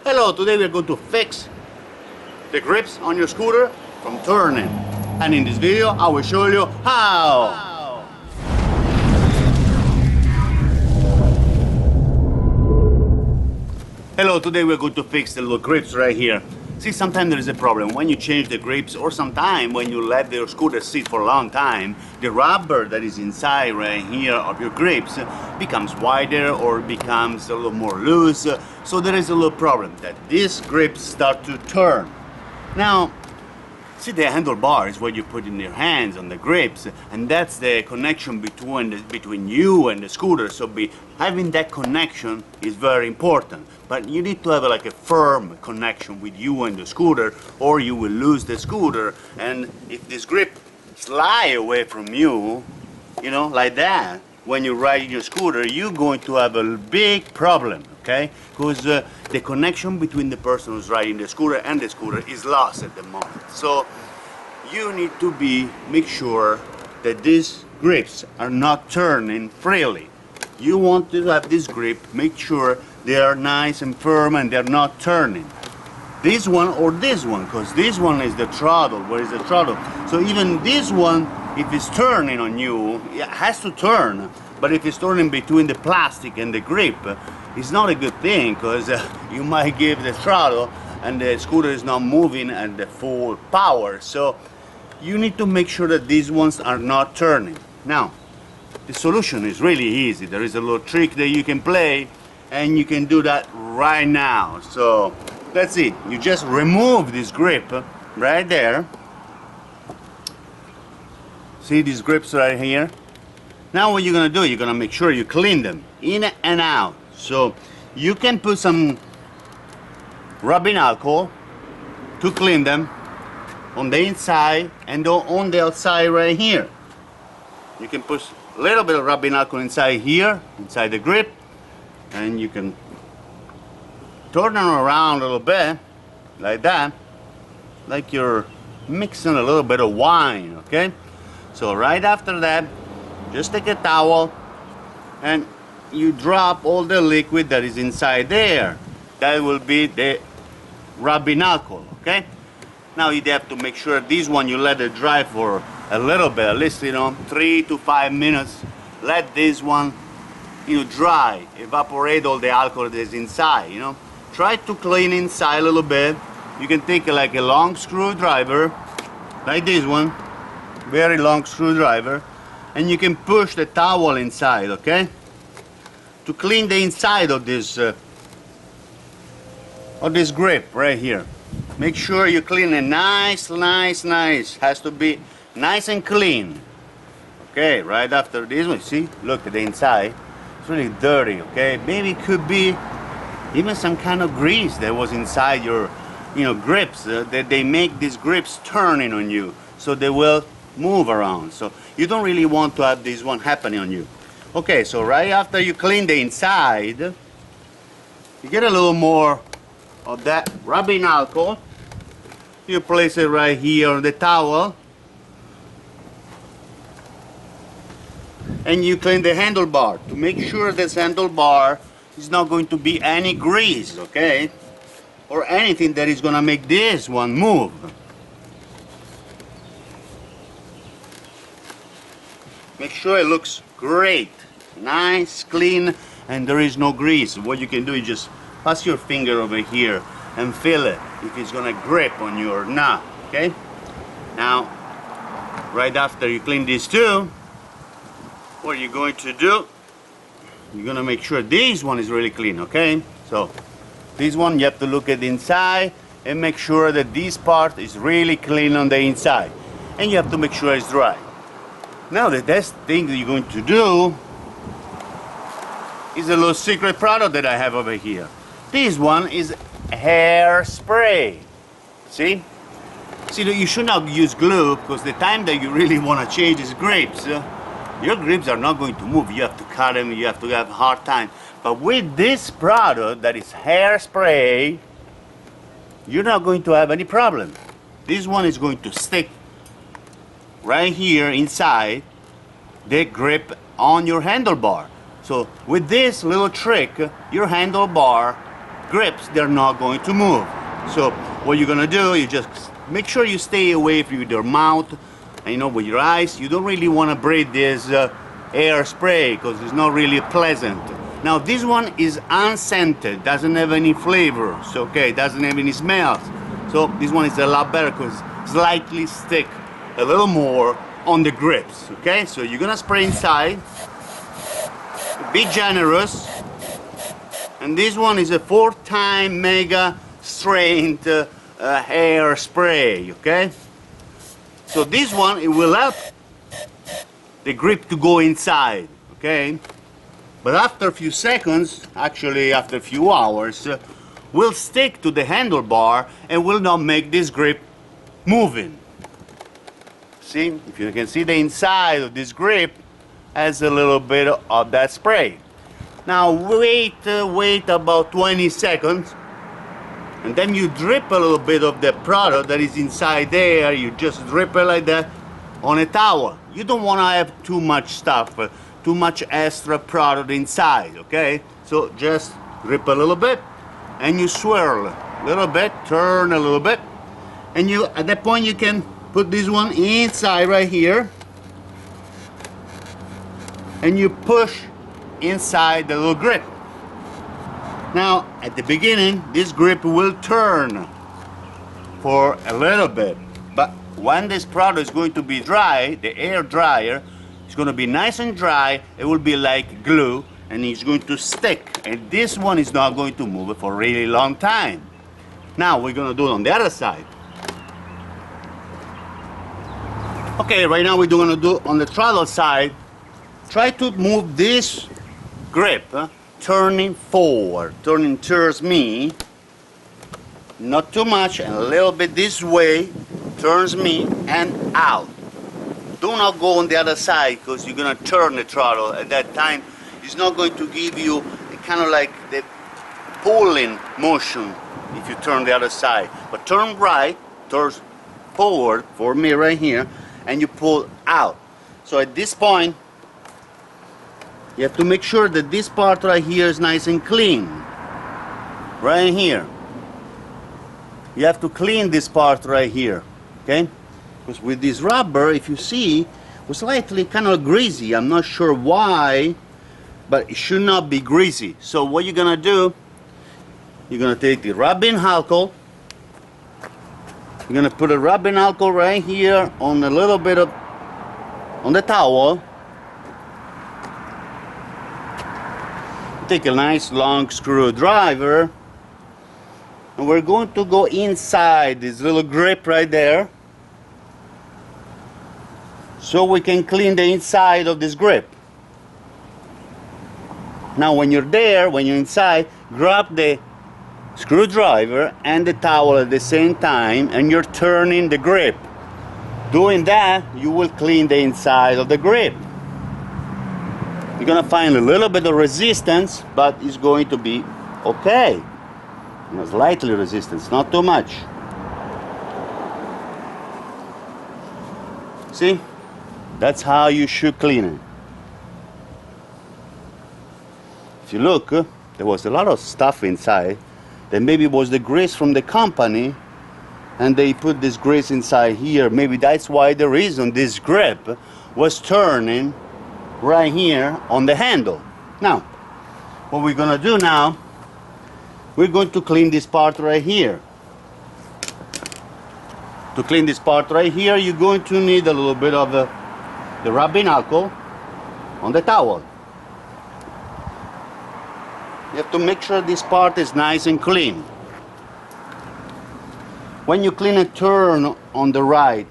Hello, today we are going to fix the grips on your scooter from turning. And in this video I will show you how. Hello, today we are going to fix the little grips right here. See, sometimes there is a problem when you change the grips, or sometimes when you let your scooter sit for a long time, the rubber that is inside right here of your grips becomes wider or becomes a little more loose. So there is a little problem that these grips start to turn. Now, see, the handlebar is what you put in your hands on the grips, and that's the connection between you and the scooter. So having that connection is very important. But you need to have like a firm connection with you and the scooter, or you will lose the scooter. And if this grip slide away from you, you know, like that, when you ride your scooter, you're going to have a big problem, okay? Because the connection between the person who's riding the scooter and the scooter is lost at the moment. So you need to make sure that these grips are not turning freely. You want to have this grip, make sure they are nice and firm and they're not turning. This one or this one, because this one is the throttle. Where is the throttle? So even this one, if it's turning on you, it has to turn. But if it's turning between the plastic and the grip, it's not a good thing, because you might give the throttle and the scooter is not moving at the full power. So you need to make sure that these ones are not turning. Now, the solution is really easy. There is a little trick that you can play, and you can do that right now. So that's it. You just remove this grip right there. See these grips right here? Now what you're gonna do, you're gonna make sure you clean them in and out. So you can put some rubbing alcohol to clean them on the inside and on the outside right here. You can put a little bit of rubbing alcohol inside here, inside the grip, and you can turn them around a little bit like that, like you're mixing a little bit of wine, okay? So right after that, just take a towel and you drop all the liquid that is inside there. That will be the rubbing alcohol, okay? Now you have to make sure this one you let it dry for a little bit, at least 3 to 5 minutes. Let this one dry, evaporate all the alcohol that's inside. Try to clean inside a little bit. You can take like a long screwdriver, like this one, very long screwdriver, and you can push the towel inside, okay? To clean the inside of this grip right here. Make sure you clean it nice. Has to be nice and clean. Okay, right after this one, see, look at the inside. It's really dirty, okay? Maybe it could be even some kind of grease that was inside your, grips. That they make these grips turning on you, so they will move around. So you don't really want to have this one happening on you. Okay, so right after you clean the inside, you get a little more of that rubbing alcohol. You place it right here on the towel, and you clean the handlebar to make sure this handlebar is not going to be any grease, okay? Or anything that is gonna make this one move. Make sure it looks great, nice, clean, and there is no grease. What you can do is just pass your finger over here and feel it, if it's gonna grip on you or not, okay? Now, right after you clean these two, what you're going to do, you're gonna make sure this one is really clean, okay? So this one you have to look at the inside and make sure that this part is really clean on the inside, and you have to make sure it's dry. Now the next thing that you're going to do is a little secret product that I have over here. This one is hairspray. See, you should not use glue, because the time that you really want to change these grips, your grips are not going to move. You have to cut them, you have to have a hard time. But with this product that is hairspray, you're not going to have any problem. This one is going to stick right here inside the grip on your handlebar. So with this little trick, your handlebar grips, they're not going to move. So what you're gonna do, you just make sure you stay away from your mouth and, you know, with your eyes. You don't really want to breathe this air spray because it's not really pleasant. Now this one is unscented, doesn't have any flavors, okay, doesn't have any smells. So this one is a lot better because slightly stick a little more on the grips, okay? So you're gonna spray inside, be generous, and this one is a 4-time mega strength hair spray, okay? So this one, it will help the grip to go inside, okay? But after a few seconds, actually after a few hours, will stick to the handlebar and will not make this grip moving. See, if you can see the inside of this grip has a little bit of that spray. Now wait about 20 seconds and then you drip a little bit of the product that is inside there. You just drip it like that on a towel. You don't want to have too much stuff, too much extra product inside, okay? So just drip a little bit and you swirl a little bit, turn a little bit, and you, at that point, you can put this one inside right here and you push inside the little grip. Now at the beginning this grip will turn for a little bit, but when this product is going to be dry, the air dryer is going to be nice and dry, it will be like glue and it's going to stick, and this one is not going to move for a really long time. Now we're going to do it on the other side. Okay, right now we're going to do on the throttle side. Try to move this grip, turning forward, turning towards me, not too much, and a little bit this way, turns me and out. Do not go on the other side because you're going to turn the throttle. At that time, it's not going to give you a kind of like the pulling motion if you turn the other side. But turn right, turn forward for me right here, and you pull out. So at this point, you have to make sure that this part right here is nice and clean. Right here. You have to clean this part right here, okay? Because with this rubber, if you see, it was slightly kind of greasy. I'm not sure why, but it should not be greasy. So what you're gonna do, you're gonna take the rubbing alcohol. You're gonna put a rubbing alcohol right here on a little bit of, on the towel. Take a nice long screwdriver and we're going to go inside this little grip right there so we can clean the inside of this grip. Now when you're there, when you're inside, grab the screwdriver and the towel at the same time and you're turning the grip. Doing that, you will clean the inside of the grip. You're gonna find a little bit of resistance, but it's going to be okay. You know, slightly resistance, not too much. See? That's how you should clean it. If you look, there was a lot of stuff inside. Then maybe it was the grease from the company, and they put this grease inside here. Maybe that's why the reason this grip was turning right here on the handle. Now, what we're gonna do now, we're going to clean this part right here. To clean this part right here, you're going to need a little bit of the rubbing alcohol on the towel. You have to make sure this part is nice and clean. When you clean a turn on the right,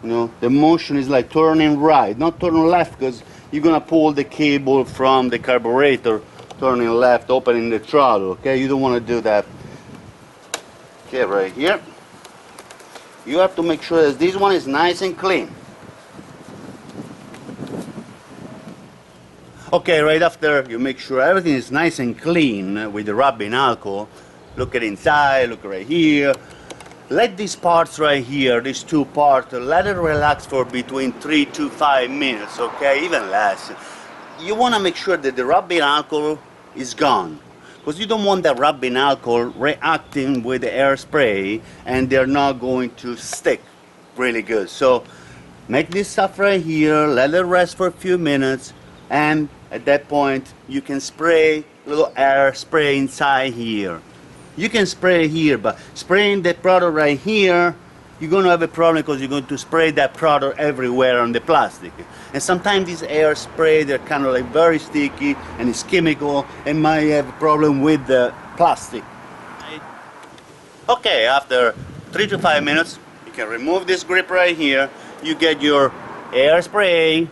you know, the motion is like turning right, not turning left, because you're gonna pull the cable from the carburetor, turning left, opening the throttle, okay? You don't wanna do that. Okay, right here. You have to make sure that this one is nice and clean. Okay, right after you make sure everything is nice and clean with the rubbing alcohol, look at inside, look right here. Let these parts right here, these two parts, let it relax for between 3 to 5 minutes, okay, even less. You want to make sure that the rubbing alcohol is gone. because you don't want the rubbing alcohol reacting with the airspray and they're not going to stick really good. So make this stuff right here, let it rest for a few minutes, and at that point you can spray a little air spray inside here. You can spray here, but spraying the product right here, you're going to have a problem because you're going to spray that product everywhere on the plastic. And sometimes these air spray, they're kind of like very sticky and it's chemical and might have a problem with the plastic. Okay, after 3 to 5 minutes, you can remove this grip right here. You get your air spray.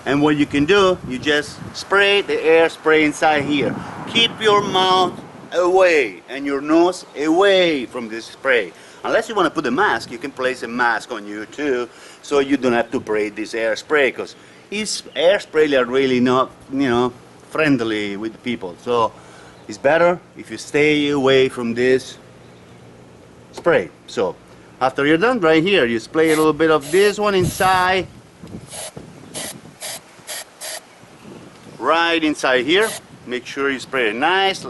And what you can do, you just spray the air spray inside here. Keep your mouth away and your nose away from this spray. Unless you want to put a mask, you can place a mask on you too, so you don't have to spray this air spray, because these air spray are really not, friendly with people. So it's better if you stay away from this spray. So after you're done right here, you spray a little bit of this one inside, right inside here. Make sure you spray it nice.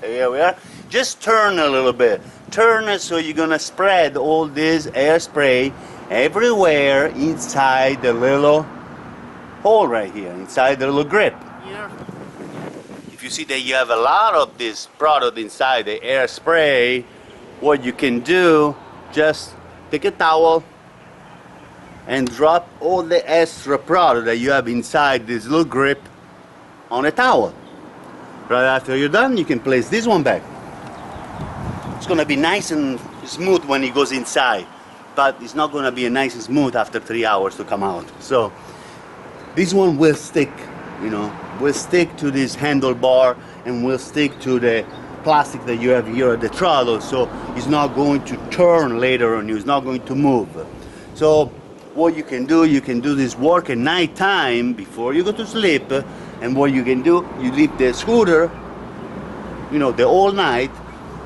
Here we are. Just turn a little bit. Turn it so you're gonna spread all this air spray everywhere inside the little hole right here, inside the little grip. Here. If you see that you have a lot of this product inside the air spray, what you can do, just take a towel and drop all the extra product that you have inside this little grip on a towel. Right after you're done, you can place this one back. It's gonna be nice and smooth when it goes inside, but it's not gonna be nice and smooth after 3 hours to come out. So this one will stick, will stick to this handlebar and will stick to the plastic that you have here at the throttle, so it's not going to turn later on you, it's not going to move. So what you can do this work at night time before you go to sleep. And what you can do, you leave the scooter, the whole night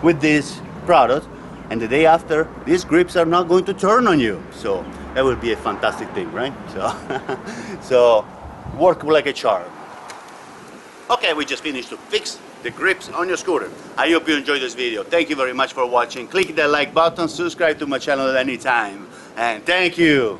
with this product, and the day after, these grips are not going to turn on you. So that would be a fantastic thing, right? So, so work like a charm. Okay, we just finished to fix the grips on your scooter. I hope you enjoyed this video. Thank you very much for watching. Click the like button, subscribe to my channel at any time, and thank you.